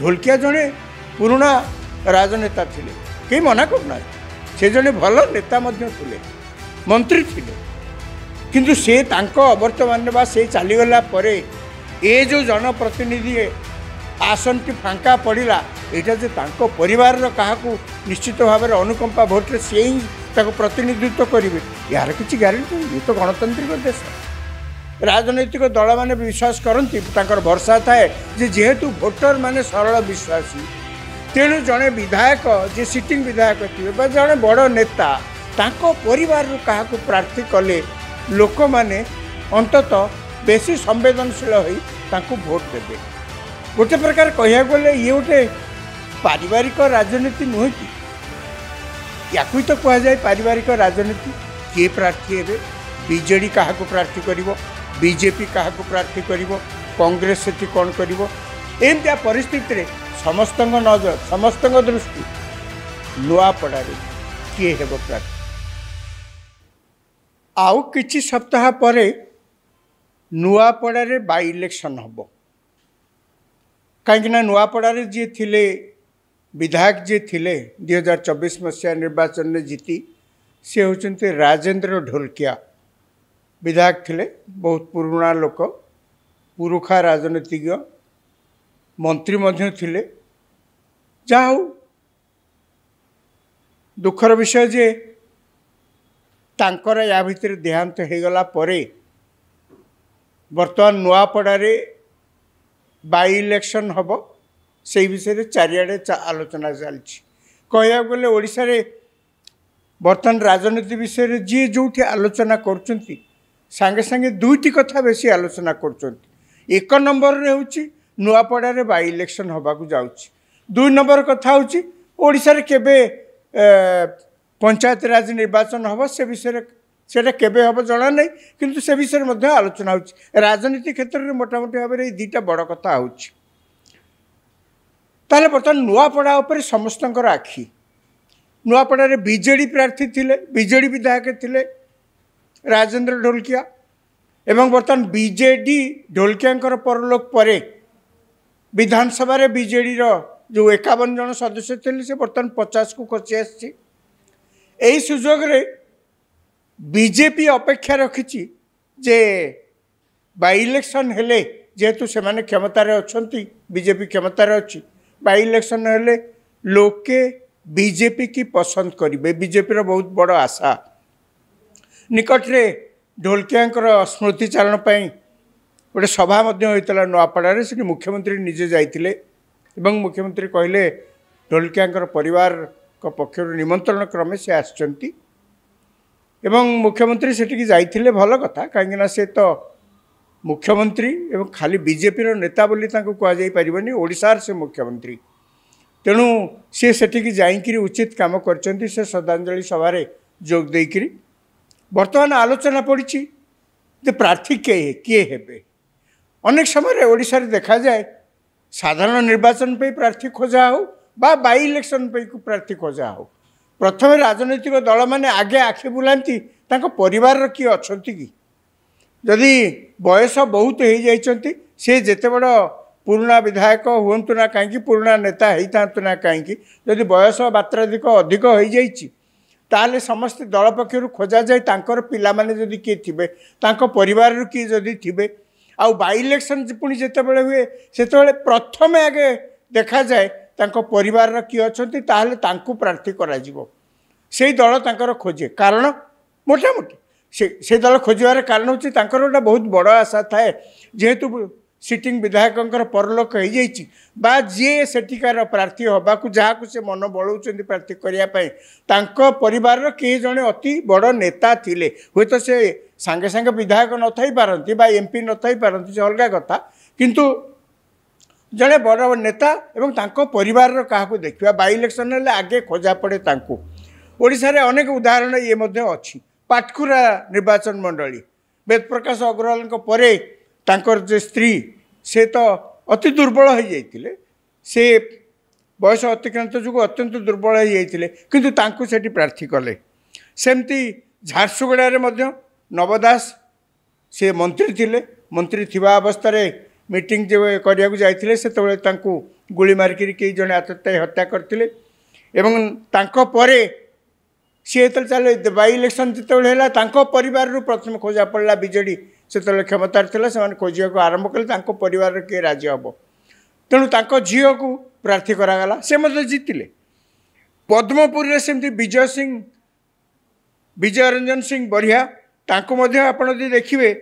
ढोलकिया जड़े पुराणा राजनेता थिले कहीं मना करना से जड़े भल नेता थे मंत्री थिले किंतु से अवर्तमान से चलीगला ये जो जनप्रतिनिधि आसन टी फांका पड़ा यहाँ जो परिवार क्या निश्चित भाव में अनुकंपा भोट्रे सी प्रतिनिधित्व करेंगे यार किसी ग्यारंटी ये तो गणतांत्रिक देश राजनैतिक दल मैंने विश्वास करती भरसा थाए जेहेतु भोटर माने सरल विश्वासी तेणु जड़े विधायक जे सिटिंग विधायक थे जड़े बड़ नेता परिवार क्या प्रार्थी कले लोक मैंने अंतत बेसी संवेदनशील हो भोट देवे गोटे प्रकार कह गले ये गोटे पारिवारिक राजनीति नुहे कि या तो कह जाए पारिवारिक राजनीति किए प्रार्थी हे बीजेडी क्या प्रार्थी कर बीजेपी क्या प्रार्थी कर कांग्रेस से कौन कर एमती परिस्थिति रे समस्त नजर समस्त दृष्टि नुआपड़ा किए हे प्रार्थी आउ किछि सप्ताह परे नुआपड़ा रे बाई इलेक्शन हम कहीं नुआपड़ा जी थिले विधायक जी थिले 2024 मसीहा निर्वाचन में जीति सी होचंते राजेंद्र ढोलकिया विधायक थिले बहुत पुराना लोक पुरुखा राजनीतिज्ञ मंत्री मध्य थिले जा हो दुखर विषय जे तांकर या भितर देहांत हो गला परे वर्तमान नुआपड़ा रे बाई इलेक्शन हम से विषय चारिआडे आलोचना चलती कह गले ओडिशा रे बर्तमान राजनीति विषय जी जो आलोचना कर सांगे सांगे दुईटी कथा बेसी आलोचना कर एक नंबर रे होची नुआपड़ा रे बाई इलेक्शन होबाकू जाउची दुई नंबर कथा होची ओडिशा रे केबे पंचायत राज निर्वाचन हम से विषय सेटा केबे हम जना नहीं किंतु से विषय में आलोचना होची राजनीति क्षेत्र में मोटामोटी भाव में दुईटा बड़ कथा होची ताले बर्तमान नुआपड़ा उपर समस्त आखि नुआपड़ा रे बीजेडी प्रार्थी थिले बीजेडी विधायक थिले राजेंद्र ढोलकिया एवं बर्तमान बीजेडी ढोलकिया परलोक परे विधानसभा रे बीजेडी रो जो 51 जन सदस्य थे से बर्तमान 50 को खसी आसी यही सुजोग रे बीजेपी अपेक्षा रखी जे बाई इलेक्शन हेले जेहेतु से माने क्षमतार अच्छी बीजेपी क्षमतार अच्छी बाई इलेक्शन हेले लोके बीजेपी की पसंद करेंगे बीजेपी रो बहुत बड़ आशा निकट रे ढोलकिया स्मृतिचारण गोटे सभा होता नुआपड़ा से मुख्यमंत्री निजे जाइए मुख्यमंत्री कहले ढोलकिया परिवार पक्षर निमंत्रण क्रमे से आसचंती मुख्यमंत्री से जाइए भल कथा कहीं से तो मुख्यमंत्री एवं खाली बीजेपी रो नेता बोली कहुई पारनी ओडिशार से मुख्यमंत्री तेणु सी सेठी जाइकरी उचित काम कर श्रद्धांजलि सभार जोग देकरी वर्तमान आलोचना पड़ी जे प्रार्थी किए हे अनेक समय ओडिशा रे देखा जाए साधारण निर्वाचन पे प्रार्थी खोजा हो बा बाई इलेक्शन पे प्रार्थी खोजा हो प्रथम राजनैतिक दल माने आगे आखि बुलांती परिवार किए अच्छा कि जदि बयस बहुत हो जाइछंती से जेते बड़ पुराना विधायक हुंतु ना कहीं पुराना नेता होता ना कहीं जदि बयस मात्राधिक अधिक हो जाइछि ताले समस्त दल पक्षर खोजा जाए तांकर पिला माने जदि किए थिबे तांको परिवार किए जदि थिबे आउ बाई इलेक्शन पुणी जितेबाला हुए से प्रथम आगे देखा जाए तांको परिवार किए अच्छी ताहले तांको प्रार्थी करा जीवो से दल तांकर खोजे कारण मोटामोटी से दल खोजार कारण होची तांकर गोटे बहुत बड़ आशा थाए जेहेतु सिटिंग विधायक परलोक हो जाइए बा जी सेठिकार प्रार्थी होबाकू जहाँ से मन बलौं प्रार्थी करने परिवार किए जड़े अति बड़ नेता थिले हुए तो से सांगे सांगे विधायक न थई पारती बा एमपी न थई पारती से अलग कथा किंतु जड़े बड़ नेता एवं तांको परिवार क्या देखा बाई इलेक्शन हेल्ले आगे खोजा पड़े ओडिशा रे अनेक उदाहरण ये अच्छी पाटकुरा निर्वाचन मंडली वेद प्रकाश अग्रवाल परे तांकर जे स्त्री से तो अति दुर्बल हो जाइए से बयस अतिक्रांत जो अत्यंत दुर्बल हो जाइए किंतु तांको सेठी प्रार्थी कले सेमती झारसुगुड़ा रे मध्य नवदास से मंत्री थिले मंत्री थिबा अवस्था मीटिंग जो करिया जाइथिले सेतबेले तांकू गुली मारिकी कई जने आततायी हत्या करथिले एवं तांको परे सी जो चले बाई इलेक्शन जो परिवार प्रथम खोजा पड़ा बीजेडी से क्षमतार से खोजा को आरंभ कले परिवार किए राजी हम तेणु झील को प्रार्थी करागला से जीतिले पद्मपुर सेमती विजय रंजन सिंह बरिया आप देखिए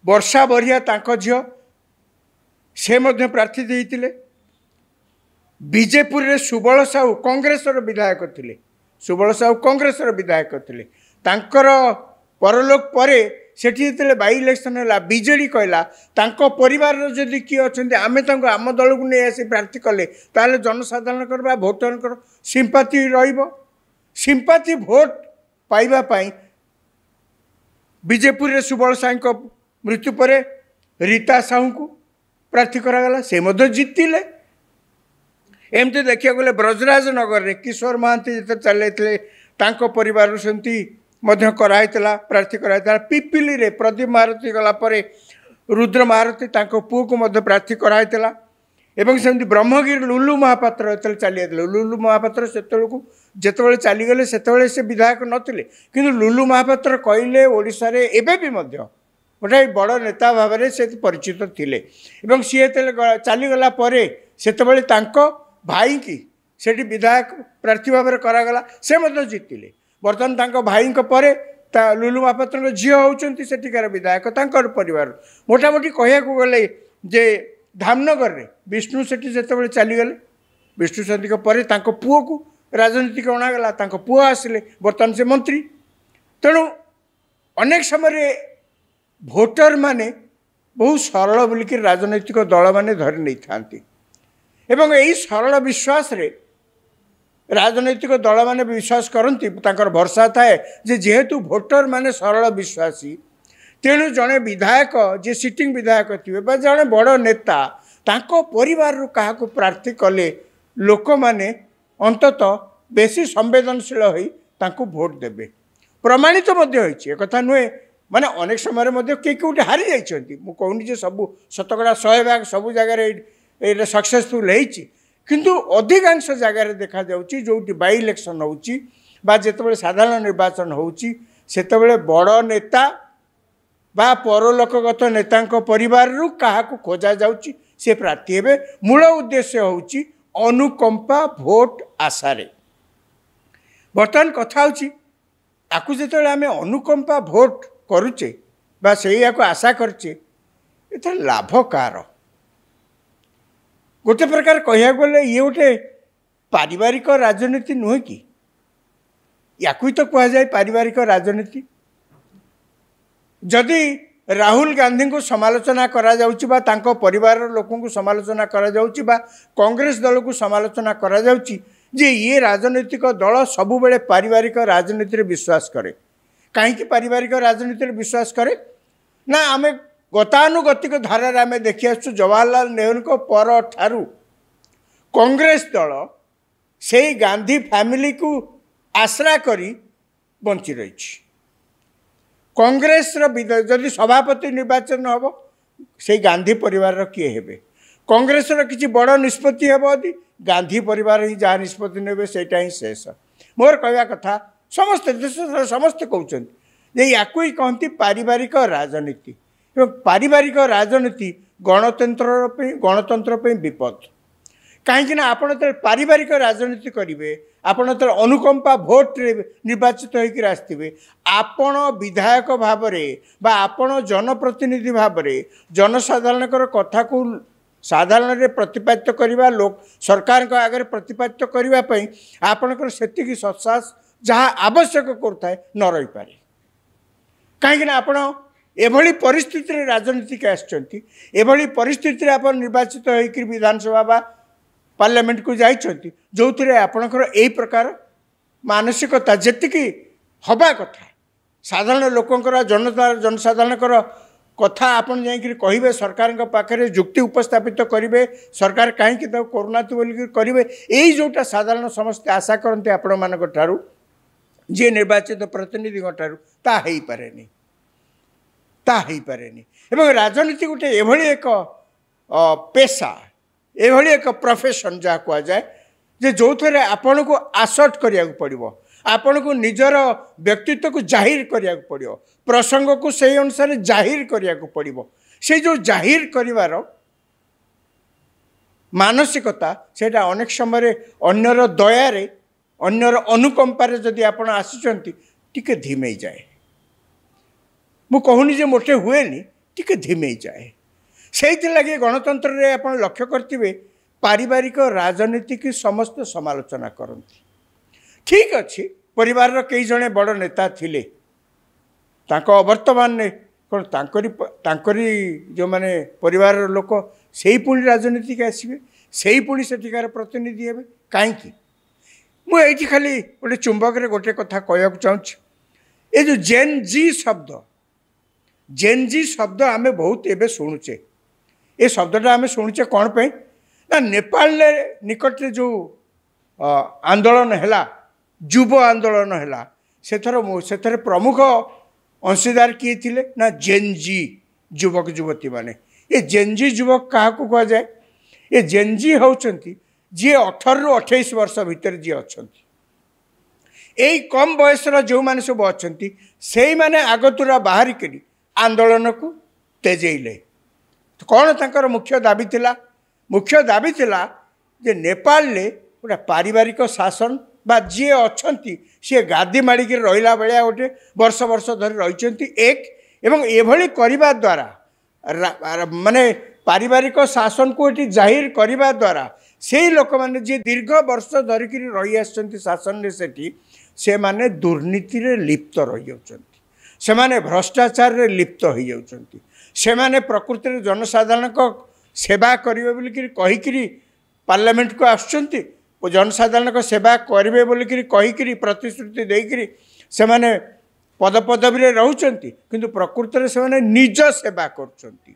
वर्षा बरिया झी से प्रार्थी देते बीजेपुर रे सुबल साहू कांग्रेस विधायक थे सुबल साहू कांग्रेस विधायक थे परलोक परे सेठी जो बाई इलेक्शन है बीजेडी कहला परिवार जदि किए अच्छा आम आम दल को नहीं आसी प्रार्थी कले ताले जनसाधारण भोटर सिंपाथी सिंपाथी भोट पाइबापी बीजेपुर रे सुबल साहू मृत्यु पर रीता साहू को प्रार्थी करागला से जीतिले एमती देखा गले ब्रजराज नगर रे किशोर महांती जो चल परिवार सेमती प्रार्थी कराइला पिपिली रे प्रदीप महारथी गलापर रुद्र महारथी पुओ को प्रार्थी कराइला एवं सेमती ब्रह्मगिरी लुलु महापात्र जो चली लुलु महापात्र से जिते चलीगले से विधायक नथिले किंतु लुलु महापात्र कहले ओडिशा रे एबे भी गोटे बड़ नेता भाव में से परिचित थिले एवं सी चलीगला से भाई की सेठी विधायक प्रार्थी भाव में करागला से जीतिले बर्तमान भाई परे लुलु महापात्र झील होती सेठिकार विधायक परिवार मोटामोटी कहया गले जे धामनगर रे विष्णु सेठी जो चलीगले विष्णु सेठी पर पुओ को राजनीति अणागला पुओ आसिले बर्तमान से मंत्री तेणु अनेक समय भोटर माने बहुत सरल बोलिक राजनैतिक दल माने धरी नहीं थांती एवं यही सरल विश्वास रे राजनैतिक दल माने विश्वास करती भरसा थाए जे जेहेतु भोटर माने सरल विश्वासी तेणु जड़े विधायक जे सिटिंग विधायक थे जड़े बड़ नेता परिवार क्या प्रार्थी कले लोक मैंने अंतत बेसी संवेदनशील हो भोट देवे प्रमाणित एक नुहे माने अनेक समय किए कौटे हारी जाइए मुझे सब शतकड़ा 100 सब जगह सक्सेसफुल किंतु अधिकांश जगार देखा जाउची जोटी बाई इलेक्शन होउची बा जेतेबेले साधारण निर्वाचन होउची सेतेबेले बड़ नेता बा परलोकगत नेतांको परिवार रु काहाकू खोजा जाउची से प्रार्थी हेबे मूल उद्देश्य होउची अनुकंपा भोट आशारे बर्तमान कथा होउची आकु जेतेबेले आमे अनुकंपा भोट करूचे बा सेया को आशा करचे एते लाभ कार गोटे प्रकार कह गले ये गोटे पारिवारिक राजनीति नुहे कि या तो कह जाए पारिवारिक राजनीति जदि राहुल गांधी को समालोचना करा जाउची बा तांको परिवार लोकों को समालोचना करा जाउची बा कांग्रेस दल को समालोचना करा जाउची जे ये राजनीतिक दल सबु बेले पारिवारिक राजनीति रे विश्वास करे कहीं पारिवारिक राजनीति रे विश्वास करे ना आमे गतानुगतिक धारा आम देखी आसु जवाहरलाल नेहरू को पर ठारू कांग्रेस दल से गांधी फैमिली को आश्रा करी बंची रही कांग्रेस जदि सभापति निर्वाचन हम से गांधी परिवार किए हेबे कांग्रेस किसी बड़ निष्पत्ति हे यदि गांधी परिवार ही जहाँ निष्पत्ति ने सेटा ही शेष मोर कहवा कथा समस्त देश समस्त कहते या कहती पारिवारिक राजनीति पारिवारिक राजनीति गणतंत्र विपद कहीं आपड़ तो पारिवारिक राजनीति करेंगे आपड़ तो अनुकंपा भोट रे निर्वाचित होकर आसवे आपण विधायक भाव में आपण जनप्रतिनिधि भाव में जनसाधारण कथा को साधारण रे प्रतिपादित करवा लोक सरकार आगे प्रतिपादित करने आपणकर से सत्साहस जहाँ आवश्यक करता है न रही पारे कहीं आपण एभली परिस्थिति राजनीतिक आभली परिस्थिति आप निर्वाचित होकर विधानसभा बा पार्लियामेंट को जाइछंती जो थे आपणकर यही प्रकार मानसिकता जी हवा कथा साधारण लोकंकर जनसाधारण कथा आपन जाइए कहे सरकार पाखे जुक्ति उपस्थापित करेंगे सरकार कहीं करूना बोल करेंगे यही जोटा साधारण समस्ते आशा करते आपण मान जी निर्वाचित प्रतिनिधि ताही पारे एवं राजनीति गोटे एभली एक पेशा एभली एक प्रोफेशन जहाँ कह जाए जे जो थे आपण को आसर्ट करिया पड़ो आपण को निजर व्यक्तित्व को जाहिर करिया पड़ो प्रसंग को सही अनुसार जाहिर करिया पड़ो से जो जाहिर करिवार मानसिकता सेटा अनेक समय अन्यर दयारे अन्यर अनुकंपारे जदि आपण आसुचंती टिके धीमे जाए मु कहूनी जे मोटे हुए नी टिके धीमे जाए से लगे गणतंत्र रे आपण लक्ष्य करथिबे पारिवारिक राजनीति की समस्त समालोचना करती ठीक अच्छी परिवार रो कई जने बड़ नेता थिले तांको वर्तमान ने कौन तांकरी जो माने परिवार लोक से ही पुणी राजनीति के आसवे से ही पुणी सेठिकार प्रतिनिधि हे कहीं मुझे खाली गोटे चुंबक रे गोटे कथा कहना चाहूँगी ये जो जेन जी शब्द आमे बहुत एवं शुणुचे ये शब्दटा आमे शुणुचे कौन पे ना नेपाल निकट रे जो आंदोलन है युव आंदोलन है से प्रमुख अंशीदार किए थिले ना जेनजी युवक युवती माने ये जेनजी युवक क्या कह जाए ये जेनजी होउचंती जी 18 रु 28 वर्ष भितर जी अच्छा यही कम बयसर जो मैंने सब अच्छा से मैंने आगतुरा बाहर करी आंदोलन को तेजेले तो कौन तांकर मुख्य दाबी थिला मुख्य दाबी थिला जे नेपाल ले गोटे पारिवारिक शासन बा जी अच्छा सी गादी माड़िक रहा भाया गोटे वर्ष वर्ष धरी रही एक एवं एभली करने द्वारा माने पारिवारिक शासन को ये जाहिर करने द्वारा से लोक मैंने जी दीर्घ वर्ष धरिक रही आसन से माने दुर्नीति रे लिप्त रही जाउछंती से माने भ्रष्टाचार रे लिप्त हो जाउछंती से माने प्रकृति रे जनसाधारण को सेवा करिवे बोली कहिकरी पार्लियामेंट को आसुचंती जनसाधारण को सेवा करेंगे बोलिकी कहीकि प्रतिश्रुति देकरी से माने पद पदवी रे रहउचंती किंतु प्रकृति रे से माने निज सेवा करचंती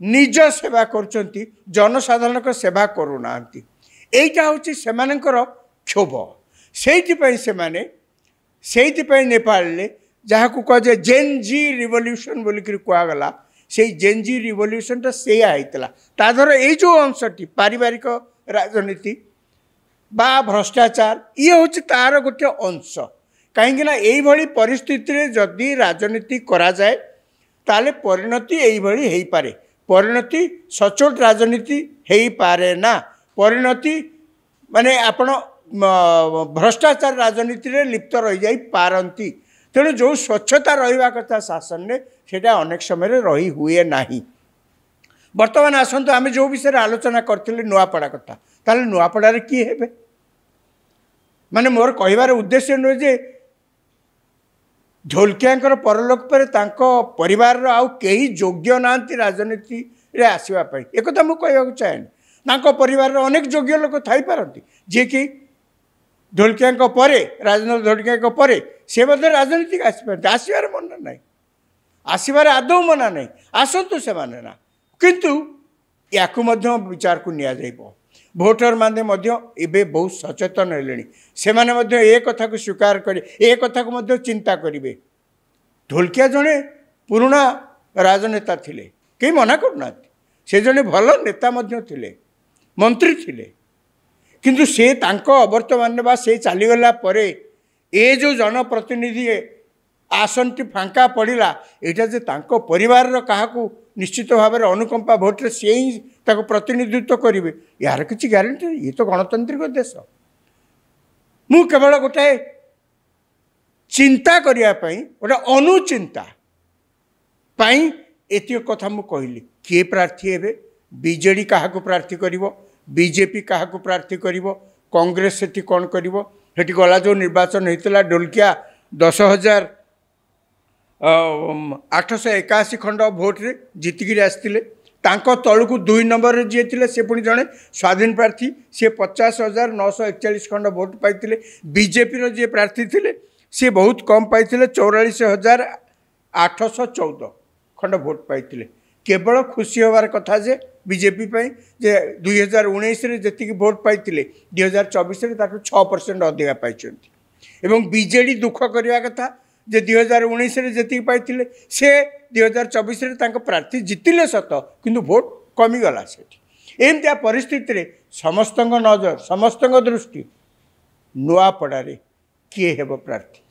निज सेवा करचंती जनसाधारण को सेवा करूनांती एटा होची सेमानकर क्षोभ सेइथिपई से माने सेइथिपई नेपाल ले जहाँ को कह जाए जेन जी रिवोल्यूशन बोलिकी कहगला से जेन जी रिवोल्यूशन टा से आइतला ताधर ए जो अंशटी पारिवारिक राजनीति बा भ्रष्टाचार ये हूँ तार गोटे अंश कहीं यही परिस्थिति जदि राजनीति करा जाए ताले परिणति यही हो पारे परिणति सचोट राजनीति हो पारे ना परिणति माने आपण भ्रष्टाचार राजनीति रे लिप्त रही जाई पारंती तेणु जो स्वच्छता रहिबा कथा शासन ने सेटा अनेक समय रही हुए नाही बर्तमान आसतु आम जो विषय आलोचना करते नुआपड़ा कथा ताले नुआपड़ारे किए हेबे माने मोर कहिबार उद्देश्य नुहे जे ढोलकियांकर परलोक पर तांको परिवार आउ केही योग्य नांती राजनीति रे आसीबा पई एकथा मु कहबाक चाहे तांको परिवार अनेक योग्य लोक थाई पारंती जे कि ढोलकियांको परे राजेंद्र ढोलकियांको परे से मध्य राजनीति आसीपारती आसबार मना ना आसबार आदौ मना ना आसतु से माने ना किंतु याकू मध्य विचार को निया जाइबो भोटर माने मध्य एबे बहुत सचेतन हेलेनी से माने मध्य ए कथा को स्वीकार करे ए कथा को मध्य चिंता करिवे ढोलकिया जने पुराना राजनेता थिले कई मना करना से जने भल नेता मध्य थिले मंत्री थिले किंतु से तांको अवर्तमान बा से चलीगला परे ए जो जनप्रतिनिधि आसनटी फांका पड़ा यहाँ जे तांको परिवार काहाकू निश्चित भाव में अनुकंपा भोट्रे से ही ताको प्रतिनिधित्व करेंगे यार किसी ग्यारंटी ये तो गणतांत्रिक देश मु केवल गोटे चिंता करने गोटे अनुचिंता एतिक कथा मु कहली किए प्रार्थी हे बीजेडी क्या प्रार्थी कर बीजेपी क्या प्रार्थी कर कांग्रेस से कौन कर गला जो निर्वाचन होता ढोलकिया 10,881 खंड भोट्रे जीतिकी आसते तलू 2 नंबर जी थे से पुणी जड़े स्वाधीन प्रार्थी सी 50,941 खंड भोट पाई बीजेपी जी प्रार्थी थे सी बहुत कम पाई 44,814 खंड भोट पाई केवल खुशी होवार कथा जे बीजेपी जे 2019 जी भोट पाई 2024 6% अधिका पाई एवं बीजेडी दुख करवा कथा जे 2019 जी पाई से 2024 प्रार्थी जितिले सत किंतु भोट कमिगला सेठी एमतिया परिस्थिति समस्त नजर समस्त दृष्टि नुआपड़े किए हेब प्रार्थी।